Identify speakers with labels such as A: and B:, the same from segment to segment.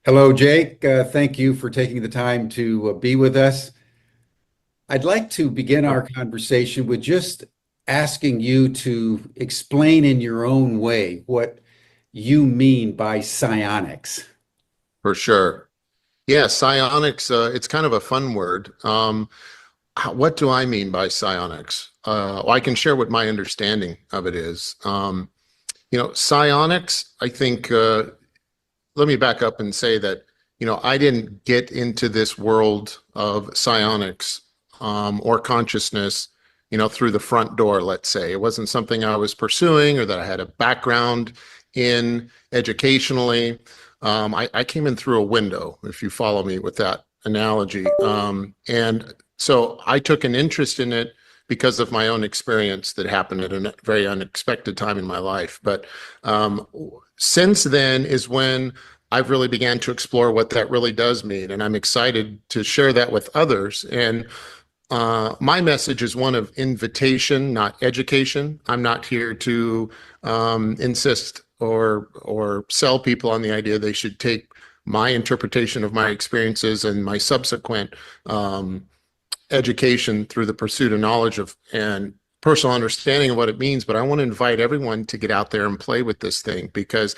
A: Hello, Jake. Thank you for taking the time to be with us. I'd like to begin our conversation with just asking you to explain in your own way what you mean by psionics.
B: For sure. Yeah, psionics, it's kind of a fun word. What do I mean by psionics? Well, I can share what my understanding of it is. Psionics, I think, let me back up and say that, I didn't get into this world of psionics or consciousness, through the front door, let's say. It wasn't something I was pursuing or that I had a background in educationally. I came in through a window, if you follow me with that analogy. And so I took an interest in it because of my own experience that happened at a very unexpected time in my life. But since then is when I've really began to explore what that really does mean. And I'm excited to share that with others. And my message is one of invitation, not education. I'm not here to insist or sell people on the idea they should take my interpretation of my experiences and my subsequent education through the pursuit of knowledge of and personal understanding of what it means. But I want to invite everyone to get out there and play with this thing, because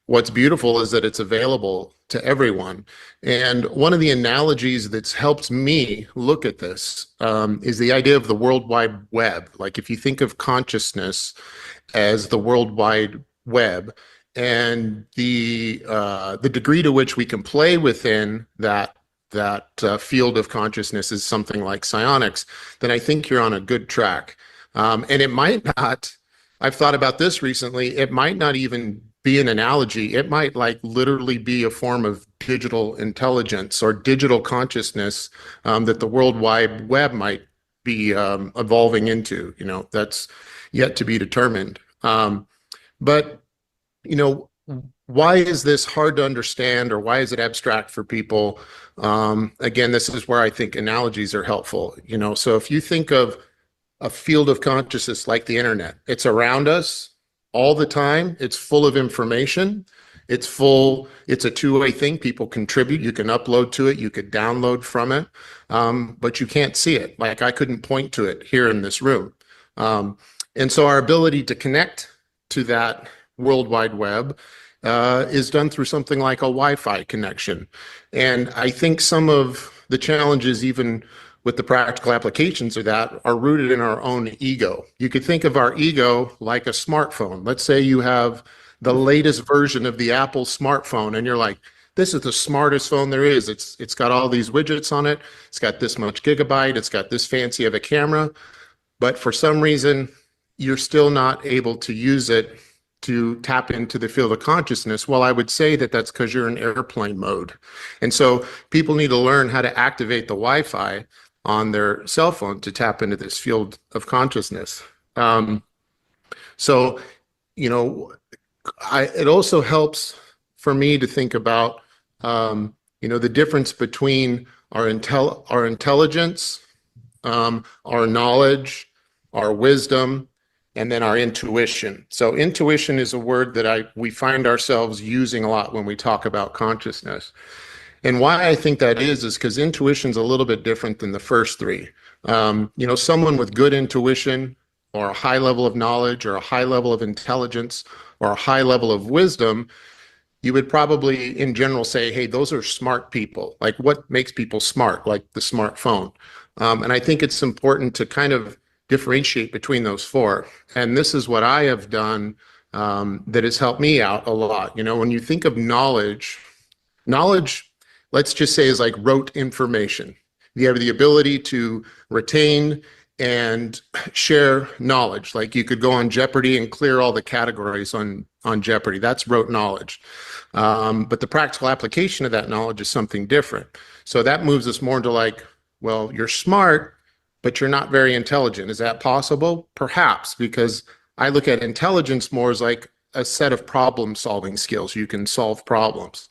B: what's beautiful is that it's available to everyone. And one of the analogies that's helped me look at this is the idea of the World Wide Web. Like, if you think of consciousness as the World Wide Web, and the degree to which we can play within that field of consciousness is something like psionics, then I think you're on a good track. And it might not, I've thought about this recently, it might not even be an analogy. It might like literally be a form of digital intelligence or digital consciousness that the World Wide Web might be evolving into. That's yet to be determined. But, why is this hard to understand, or why is it abstract for people? Again, this is where I think analogies are helpful. So if you think of a field of consciousness like the internet, it's around us all the time. It's full of information. It's a two-way thing. People contribute. You can upload to it. You could download from it, but you can't see it. Like, I couldn't point to it here in this room. And so our ability to connect to that World Wide Web is done through something like a Wi-Fi connection. And I think some of the challenges, even with the practical applications of that, are rooted in our own ego. You could think of our ego like a smartphone. Let's say you have the latest version of the Apple smartphone, and you're like, this is the smartest phone there is. It's got all these widgets on it. It's got this much gigabyte. It's got this fancy of a camera. But for some reason, you're still not able to use it to tap into the field of consciousness. Well, I would say that that's because you're in airplane mode. And so people need to learn how to activate the Wi-Fi on their cell phone to tap into this field of consciousness. So, it also helps for me to think about, the difference between our intelligence, our knowledge, our wisdom, and then our intuition. So intuition is a word that we find ourselves using a lot when we talk about consciousness. And why I think that is because intuition's a little bit different than the first three. Someone with good intuition, or a high level of knowledge, or a high level of intelligence, or a high level of wisdom, you would probably in general say, hey, those are smart people. Like, what makes people smart? Like the smartphone. And I think it's important to kind of differentiate between those four. And this is what I have done that has helped me out a lot. When you think of knowledge, let's just say, is like rote information. You have the ability to retain and share knowledge. Like, you could go on Jeopardy and clear all the categories on Jeopardy. That's rote knowledge. But the practical application of that knowledge is something different. So that moves us more into like, well, you're smart, but you're not very intelligent. Is that possible? Perhaps, because I look at intelligence more as like a set of problem-solving skills. You can solve problems.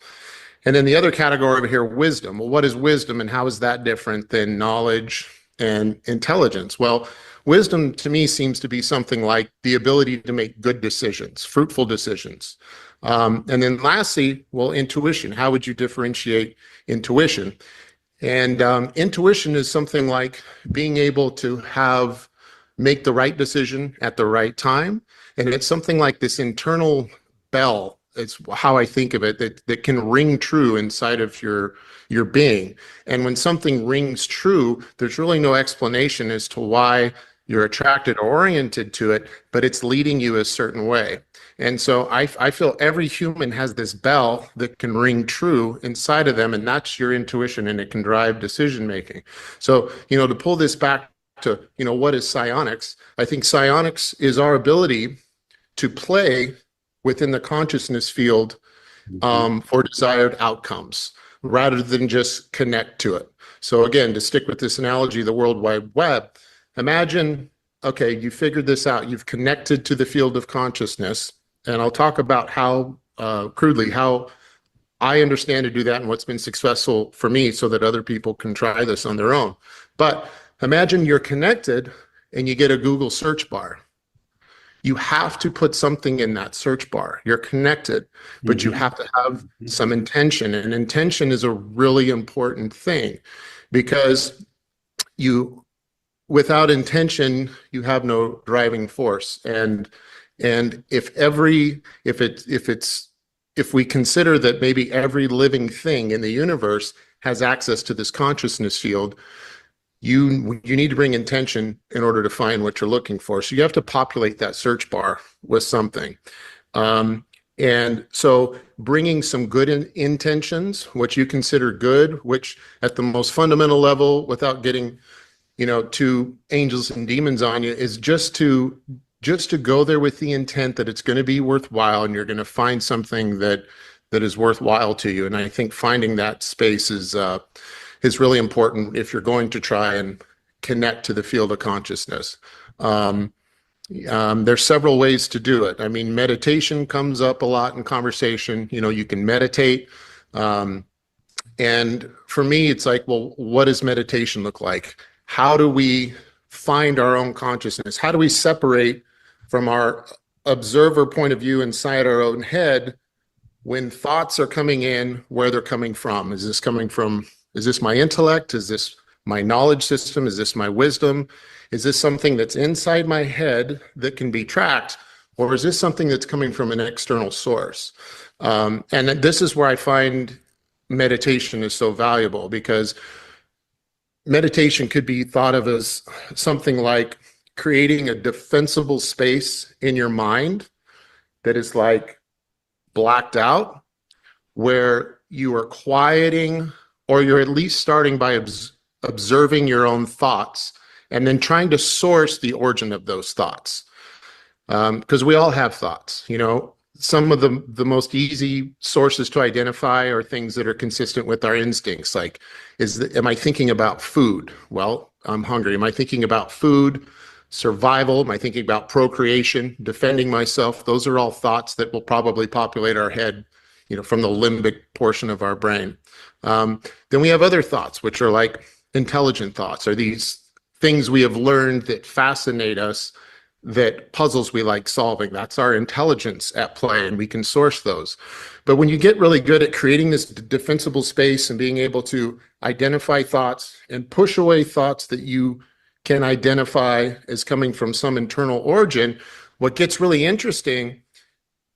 B: And then the other category over here, wisdom. Well, what is wisdom, and how is that different than knowledge and intelligence? Well, Wisdom to me seems to be something like the ability to make good decisions, fruitful decisions. And then lastly, well, intuition. How would you differentiate intuition? And intuition is something like being able to make the right decision at the right time. And it's something like this internal bell. It's how I think of it, that can ring true inside of your being. And when something rings true, there's really no explanation as to why you're attracted or oriented to it, but it's leading you a certain way. And so I feel every human has this bell that can ring true inside of them, and that's your intuition, and it can drive decision making. So, to pull this back to, what is psionics? I think psionics is our ability to play within the consciousness field for desired outcomes rather than just connect to it. So again, to stick with this analogy, the World Wide Web, imagine, okay, you figured this out, you've connected to the field of consciousness, and I'll talk about how, crudely, how I understand to do that and what's been successful for me so that other people can try this on their own. But imagine you're connected and you get a Google search bar. You have to put something in that search bar. You're connected, but you have to have some intention. And intention is a really important thing because without intention, you have no driving force. And if we consider that maybe every living thing in the universe has access to this consciousness field, you need to bring intention in order to find what you're looking for. So you have to populate that search bar with something. And so bringing some good intentions, what you consider good, which at the most fundamental level, without getting, to angels and demons on you, is just to go there with the intent that it's going to be worthwhile and you're going to find something that is worthwhile to you. And I think finding that space is really important if you're going to try and connect to the field of consciousness. There's several ways to do it. I mean, meditation comes up a lot in conversation. You can meditate. And for me, it's like, well, what does meditation look like? How do we find our own consciousness? How do we separate from our observer point of view inside our own head when thoughts are coming in, where they're coming from? Is this my intellect? Is this my knowledge system? Is this my wisdom? Is this something that's inside my head that can be tracked? Or is this something that's coming from an external source? And this is where I find meditation is so valuable, because meditation could be thought of as something like creating a defensible space in your mind that is like blacked out, where you are quieting, or you're at least starting by observing your own thoughts and then trying to source the origin of those thoughts. Because we all have thoughts. Some of the most easy sources to identify are things that are consistent with our instincts. Like, am I thinking about food? Well, I'm hungry. Am I thinking about food? Survival? Am I thinking about procreation? Defending myself? Those are all thoughts that will probably populate our head, from the limbic portion of our brain. Then we have other thoughts, which are like intelligent thoughts, are these things we have learned that fascinate us, that puzzles we like solving. That's our intelligence at play, and we can source those. But when you get really good at creating this defensible space and being able to identify thoughts and push away thoughts that you can identify as coming from some internal origin, what gets really interesting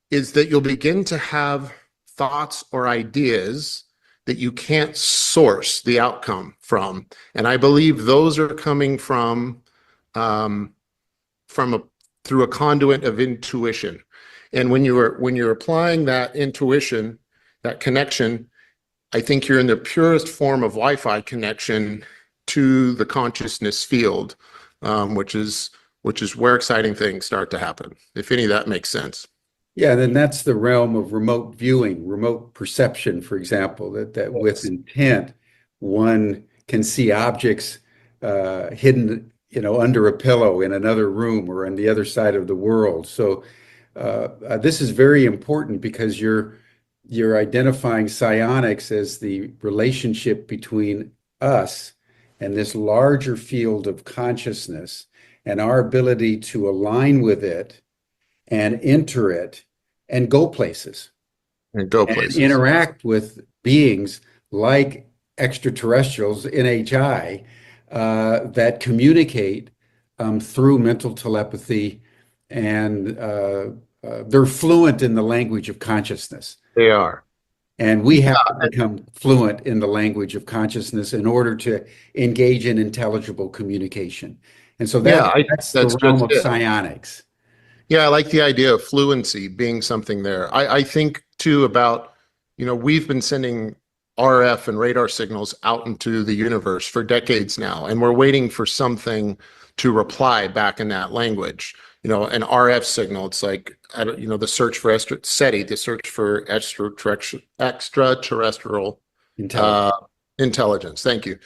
B: is that you'll begin to have thoughts or ideas that you can't source the outcome from. And I believe those are coming through a conduit of intuition. And when you're applying that intuition, that connection, I think you're in the purest form of Wi-Fi connection to the consciousness field, which is where exciting things start to happen, if any of that makes sense.
A: Yeah, then that's the realm of remote viewing, remote perception, for example, that with intent, one can see objects hidden, under a pillow in another room or on the other side of the world. So this is very important because you're identifying psionics as the relationship between us and this larger field of consciousness. and our ability to align with it and enter it and go places
B: And go
A: and
B: places.
A: interact with beings like extraterrestrials, NHI, that communicate through mental telepathy, and they're fluent in the language of consciousness.
B: They are.
A: And we have to become fluent in the language of consciousness in order to engage in intelligible communication. And so
B: Yeah,
A: that's the
B: that's
A: realm
B: just
A: of
B: it.
A: psionics.
B: Yeah, I like the idea of fluency being something there. I think too about, we've been sending RF and radar signals out into the universe for decades now, and we're waiting for something to reply back in that language. An RF signal, it's like, I don't, the search for SETI, the search for extraterrestrial
A: Intelligence.
B: uh, intelligence. Thank you.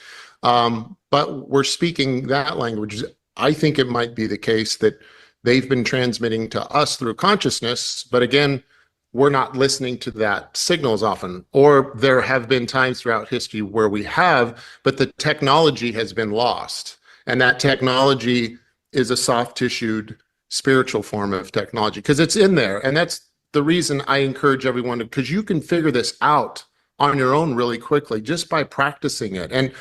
B: But we're speaking that language. I think it might be the case that they've been transmitting to us through consciousness, but again, we're not listening to that signal as often. Or there have been times throughout history where we have, but the technology has been lost. And that technology is a soft tissued spiritual form of technology because it's in there. And that's the reason I encourage everyone to, because you can figure this out on your own really quickly just by practicing it. And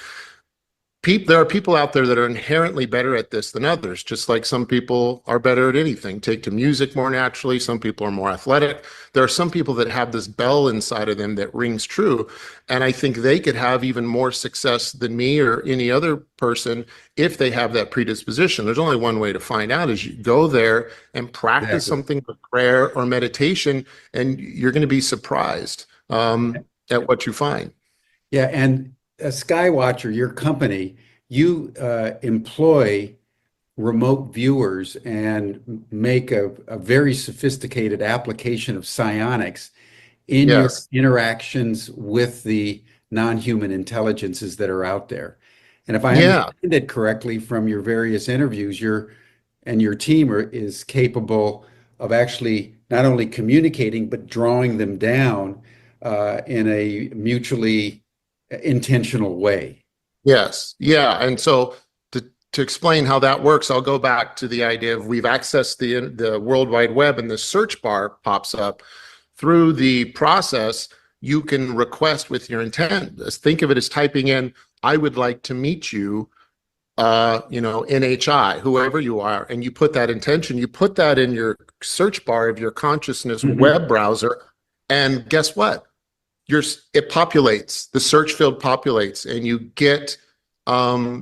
B: there are people out there that are inherently better at this than others, just like some people are better at anything, take to music more naturally. Some people are more athletic. There are some people that have this bell inside of them that rings true. And I think they could have even more success than me or any other person if they have that predisposition. There's only one way to find out is you go there and practice
A: Exactly.
B: something with prayer or meditation, and you're going to be surprised at what you find.
A: Yeah, and Skywatcher, your company, you employ remote viewers and make a very sophisticated application of psionics in your
B: Yes.
A: interactions with the non-human intelligences that are out there. And if I
B: Yeah.
A: understand it correctly from your various interviews, your team is capable of actually not only communicating, but drawing them down in a mutually intentional way.
B: Yes. Yeah. And so to explain how that works, I'll go back to the idea of we've accessed the World Wide Web and the search bar pops up. Through the process, you can request with your intent. Think of it as typing in, I would like to meet you, NHI, whoever you are, and you put that intention, you put that in your search bar of your consciousness
A: Mhm.
B: web browser, and guess what? It populates, the search field populates, and you get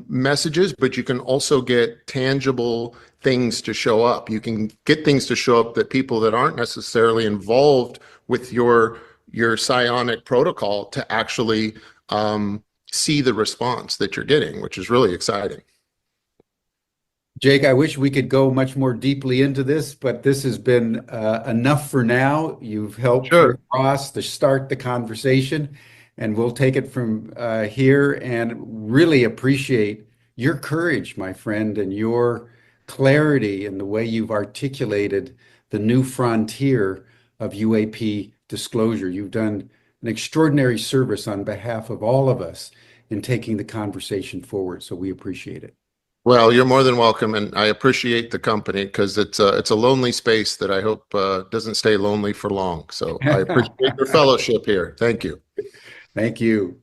B: messages, but you can also get tangible things to show up. You can get things to show up that people that aren't necessarily involved with your psionic protocol to actually see the response that you're getting, which is really exciting.
A: Jake, I wish we could go much more deeply into this, but this has been enough for now. You've helped Rick
B: Sure.
A: Ross to start the conversation, and we'll take it from here and really appreciate your courage, my friend, and your clarity and the way you've articulated the new frontier of UAP disclosure. You've done an extraordinary service on behalf of all of us in taking the conversation forward, so we appreciate it.
B: Well, you're more than welcome, and I appreciate the company because it's a lonely space that I hope doesn't stay lonely for long. So I appreciate your fellowship here. Thank you.
A: Thank you.